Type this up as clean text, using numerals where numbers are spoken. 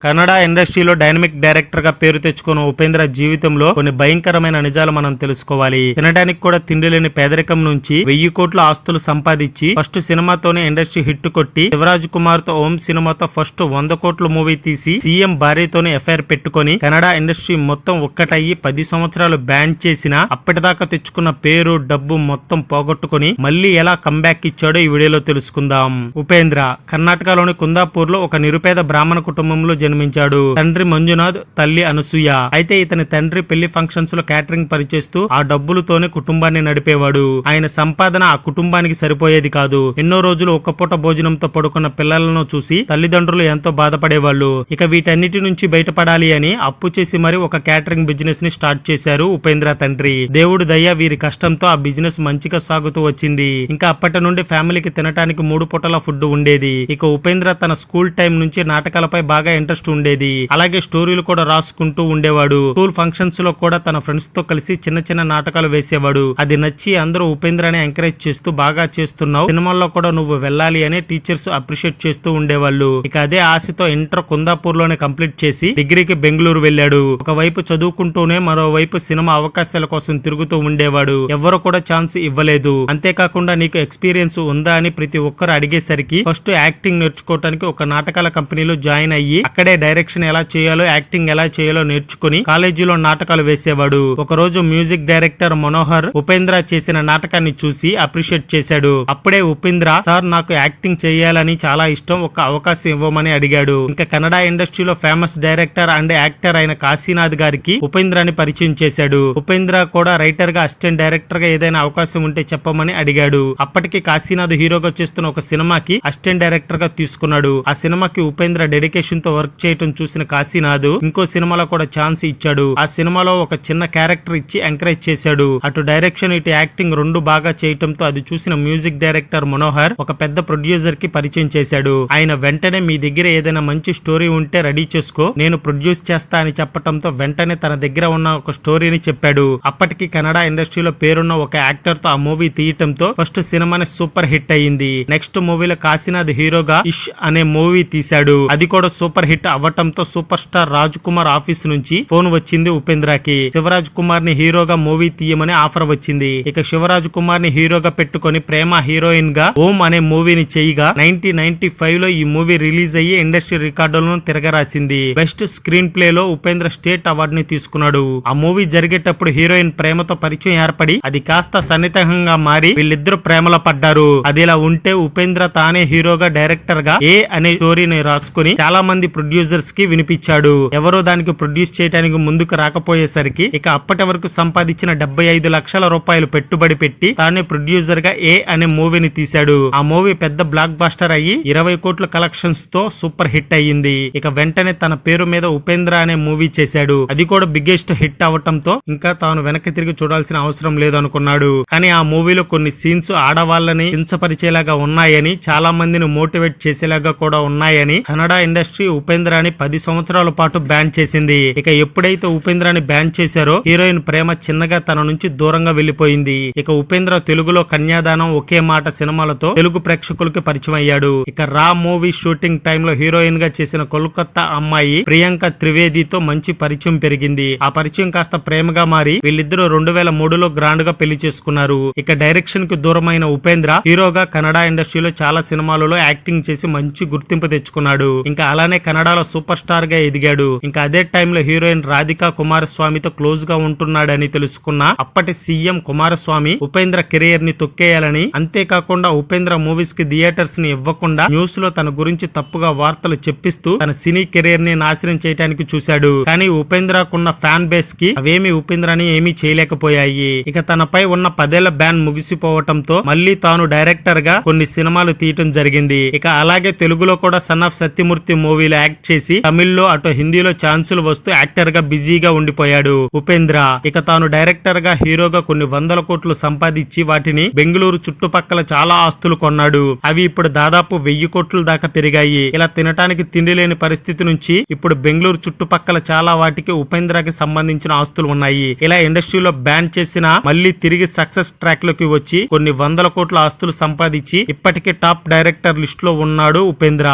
కన్నడ ఇండస్ట్రీలో dynamic director గా పేరు తెచ్చుకున్న ఉపేంద్ర జీవితంలో కొన్ని భయంకరమైన నిజాలు మనం తెలుసుకోవాలి. తినడానికి కూడా తిండి లేని పేదరికం నుంచి 1000 కోట్ల ఆస్తులు సంపాదించి ఫస్ట్ సినిమాతోనే ఇండస్ట్రీ హిట్ కొట్టి శివరాజ్ కుమార్ తో ఓం సినిమాతో ఫస్ట్ 100 కోట్ల మూవీ తీసి సీఎం భార్యతోనే ఎఫ్ఐఆర్ పెట్టుకుని కన్నడ ఇండస్ట్రీ మొత్తం ఒక్కటయ్యి 10 సంవత్సరాలు బ్యాన్ చేసిన అప్పటిదాకా తెచ్చుకున్న పేరు డబ్బు మొత్తం పోగొట్టుకుని మళ్ళీ ఎలా కంబ్యాక్ ఇచ్చాడో ఈ వీడియోలో తెలుసుకుందాం. ఉపేంద్ర కర్ణాటకలోని కుందాపూర్ లో ఒక నిరుపేద బ్రాహ్మణ కుటుంబంలో జన్మించాడు. తండ్రి మంజునాథ్, తల్లి అనసూయ. అయితే ఇతని తండ్రి పెళ్లి ఫంక్షన్స్ లో క్యాటరింగ్ పనిచేస్తూ ఆ డబ్బులతోనే కుటుంబాన్ని నడిపేవాడు. ఆయన సంపాదన ఆ కుటుంబానికి సరిపోయేది కాదు. ఎన్నో రోజులు ఒక్క పూట భోజనంతో పడుకున్న పిల్లలను చూసి తల్లిదండ్రులు ఎంతో బాధపడేవాళ్ళు. ఇక వీటన్నిటి నుంచి బయటపడాలి అని అప్పు చేసి మరి ఒక క్యాటరింగ్ బిజినెస్ ని స్టార్ట్ చేశారు ఉపేంద్ర తండ్రి. దేవుడు దయ వీరి కష్టంతో ఆ బిజినెస్ మంచిగా సాగుతూ వచ్చింది. ఇంకా అప్పటి నుండి ఫ్యామిలీకి తినటానికి 3 పూటల ఫుడ్ ఉండేది. ఇక ఉపేంద్ర తన స్కూల్ టైం నుంచి నాటకాలపై బాగా ఇంట్రెస్ట్ ఉండేది. అలాగే స్టోరీలు కూడా రాసుకుంటూ ఉండేవాడు. స్కూల్ ఫంక్షన్స్ లో కూడా తన ఫ్రెండ్స్ తో కలిసి చిన్న చిన్న నాటకాలు వేసేవాడు. అది నచ్చి అందరూ ఉపేంద్రని ఎంకరేజ్ చేస్తూ బాగా చేస్తున్నావు, సినిమాల్లో కూడా నువ్వు వెళ్ళాలి అని టీచర్స్ అప్రిషియేట్ చేస్తూ ఉండేవాళ్ళు. ఇక అదే ఆశతో ఇంటర్ కుందాపూర్ లోనే కంప్లీట్ చేసి డిగ్రీకి బెంగళూరు వెళ్ళాడు. ఒకవైపు చదువుకుంటూనే మరోవైపు సినిమా అవకాశాల కోసం తిరుగుతూ ఉండేవాడు. ఎవరు కూడా ఛాన్స్ ఇవ్వలేదు. అంతేకాకుండా నీకు ఎక్స్పీరియన్స్ ఉందా అని ప్రతి ఒక్కరు అడిగేసరికి ఫస్ట్ యాక్టింగ్ నేర్చుకోవడానికి ఒక నాటకాల కంపెనీలో జాయిన్ అయ్యి అక్కడే డైరెక్షన్ ఎలా చేయాలో, యాక్టింగ్ ఎలా చేయాలో నేర్చుకుని కాలేజీలో నాటకాలు వేసేవాడు. ఒక రోజు మ్యూజిక్ డైరెక్టర్ మనోహర్ ఉపేంద్ర చేసిన నాటకాన్ని చూసి అప్రిషియేట్ చేశాడు. అప్పుడే ఉపేంద్ర, సార్ నాకు యాక్టింగ్ చేయాలని చాలా ఇష్టం, ఒక అవకాశం ఇవ్వమని అడిగాడు. ఇంకా కన్నడ ఇండస్ట్రీలో ఫేమస్ డైరెక్టర్ అండ్ యాక్టర్ అయిన కాశీనాథ్ గారికి ఉపేంద్రని పరిచయం చేశాడు. ఉపేంద్ర కూడా రైటర్ గా, అసిస్టెంట్ డైరెక్టర్ గా ఏదైనా అవకాశం ఉంటే చెప్పమని అడిగాడు. అప్పటికి కాశీనాథ్ హీరోగా చేస్తున్న ఒక సినిమాకి అసిస్టెంట్ డైరెక్టర్ గా తీసుకున్నాడు. ఆ సినిమాకి ఉపేంద్ర డెడికేషన్ తో వర్క్ చేయటం చూసిన కాశీనాథ్ ఇంకో సినిమాలో కూడా ఛాన్స్ ఇచ్చాడు. ఆ సినిమాలో ఒక చిన్న క్యారెక్టర్ ఇచ్చి ఎంకరేజ్ చేశాడు. అటు డైరెక్షన్ ఇటు యాక్టింగ్ రెండు బాగా చేయటంతో అది చూసిన మ్యూజిక్ డైరెక్టర్ మనోహర్ ఒక పెద్ద ప్రొడ్యూసర్ కి పరిచయం చేశాడు. ఆయన వెంటనే మీ దగ్గర ఏదైనా మంచి స్టోరీ ఉంటే రెడీ చేసుకో, నేను ప్రొడ్యూస్ చేస్తా అని చెప్పటంతో వెంటనే తన దగ్గర ఉన్న ఒక స్టోరీని చెప్పాడు. అప్పటికి కన్నడ ఇండస్ట్రీలో పేరున్న ఒక యాక్టర్ తో ఆ మూవీ తీయటంతో ఫస్ట్ సినిమాని సూపర్ హిట్ అయ్యింది. నెక్స్ట్ మూవీలో కాశీనాథ్ హీరోగా ఇష్ అనే మూవీ తీశాడు. అది కూడా సూపర్ హిట్ అవ్వటంతో super star Raj Kumar office నుంచి ఫోన్ వచ్చింది ఉపేంద్రకి. శివరాజ్ కుమార్ ని హీరోగా మూవీ తీయమని ఆఫర్ వచ్చింది. ఇక శివరాజ్ కుమార్ ని హీరోగా పెట్టుకుని ప్రేమ హీరోయిన్ గా ఓం అనే మూవీని చేయగా 1995 లో ఈ మూవీ రిలీజ్ అయ్యి ఇండస్ట్రీ రికార్డులను తిరగరాసింది. బెస్ట్ స్క్రీన్ ప్లే లో ఉపేంద్ర స్టేట్ అవార్డు ని తీసుకున్నాడు. ఆ మూవీ జరిగేటప్పుడు హీరోయిన్ ప్రేమతో పరిచయం ఏర్పడి అది కాస్త సన్నిహితంగా మారి వీళ్ళిద్దరు ప్రేమలో పడ్డారు. అదిలా ఉంటే ఉపేంద్ర తానే హీరోగా డైరెక్టర్ గా ఏ అనే స్టోరీని రాసుకుని చాలా మంది ప్రొడ్యూసర్స్ కి వినిపించాడు. ఎవరో దానికి ప్రొడ్యూస్ చేయడానికి ముందుకు రాకపోయేసరికి ఇక అప్పటి వరకు సంపాదించిన 75 లక్షల రూపాయలు పెట్టుబడి పెట్టి తానే ప్రొడ్యూసర్ గా ఏ అనే మూవీని తీశాడు. ఆ మూవీ పెద్ద బ్లాక్ బాస్టర్ అయ్యి 20 కోట్ల కలెక్షన్స్ తో సూపర్ హిట్ అయ్యింది. ఇక వెంటనే తన పేరు మీద ఉపేంద్ర అనే మూవీ చేశాడు. అది కూడా బిగ్గెస్ట్ హిట్ అవటంతో ఇంకా తాను వెనక్కి తిరిగి చూడాల్సిన అవసరం లేదనుకున్నాడు. కానీ ఆ మూవీలో కొన్ని సీన్స్ ఆడవాళ్ళని కించపరిచేలాగా ఉన్నాయని, చాలా మందిని మోటివేట్ చేసేలాగా కూడా ఉన్నాయని కన్నడ ఇండస్ట్రీ ఉపేంద్రని 10 సంవత్సరాల పాటు బ్యాన్ చేసింది. ఇక ఎప్పుడైతే ఉపేంద్రని బ్యాన్ చేశారో హీరోయిన్ ప్రేమ చిన్నగా తన నుంచి దూరంగా వెళ్లిపోయింది. ఇక ఉపేంద్ర తెలుగులో కన్యాదానం, ఒకే మాట సినిమాలతో తెలుగు ప్రేక్షకులకి పరిచయం అయ్యాడు. ఇక రా మూవీ షూటింగ్ టైమ్ లో హీరోయిన్ గా చేసిన కోల్కతా అమ్మాయి ప్రియాంక త్రివేదితో మంచి పరిచయం పెరిగింది. ఆ పరిచయం కాస్త ప్రేమగా మారి వీళ్ళిద్దరూ 2003లో గ్రాండ్ గా పెళ్లి చేసుకున్నారు. ఇక డైరెక్షన్ కి దూరమైన ఉపేంద్ర హీరోగా కన్నడ ఇండస్ట్రీలో చాలా సినిమాలలో యాక్టింగ్ చేసి మంచి గుర్తింపు తెచ్చుకున్నాడు. ఇంకా అలానే కన్నడలో సూపర్ స్టార్ గా ఎదిగాడు. ఇంకా అదే టైంలో హీరోయిన్ రాధికా కుమారస్వామితో క్లోజ్ గా ఉంటున్నాడని తెలుసుకున్న అప్పటి సీఎం కుమారస్వామి ఉపేంద్ర కెరియర్ ని తొక్కేయాలని, అంతేకాకుండా ఉపేంద్ర మూవీస్ కి థియేటర్స్ ని ఇవ్వకుండా న్యూస్ లో తన గురించి తప్పుగా వార్తలు చెప్పిస్తూ తన సినీ కెరియర్ ని నాశనం చేయడానికి చూశాడు. కానీ ఉపేంద్రకున్న ఫ్యాన్ బేస్ కి అవేమి ఉపేంద్రని ఏమీ చేయలేకపోయాయి. ఇక తనపై ఉన్న 10 ఏళ్ల బ్యాన్ ముగిసిపోవటంతో మళ్ళీ తాను డైరెక్టర్ గా కొన్ని సినిమాలు తీయటం జరిగింది. ఇక అలాగే తెలుగులో కూడా సన్ ఆఫ్ సత్యమూర్తి మూవీలో యాక్ట్ చేసి తమిళ్లో అటు హిందీలో ఛాన్సులు వస్తూ యాక్టర్ గా బిజీగా ఉండిపోయాడు ఉపేంద్ర. ఇక తాను డైరెక్టర్ గా హీరోగా కొన్ని 100 కోట్లు సంపాదించి వాటిని బెంగళూరు చుట్టుపక్కల చాలా ఆస్తులు కొన్నాడు. అవి ఇప్పుడు దాదాపు 1000 కోట్ల దాకా పెరిగాయి. ఇలా తినటానికి తిండి లేని పరిస్థితి నుంచి ఇప్పుడు బెంగళూరు చుట్టుపక్కల చాలా వాటికి ఉపేంద్రకి సంబంధించిన ఆస్తులు ఉన్నాయి. ఇలా ఇండస్ట్రీలో బ్యాన్ చేసిన మళ్ళీ తిరిగి సక్సెస్ ట్రాక్ లోకి వచ్చి కొన్ని 100 కోట్ల ఆస్తులు సంపాదించి ఇప్పటికే టాప్ డైరెక్టర్ లిస్ట్ లో ఉన్నాడు ఉపేంద్ర.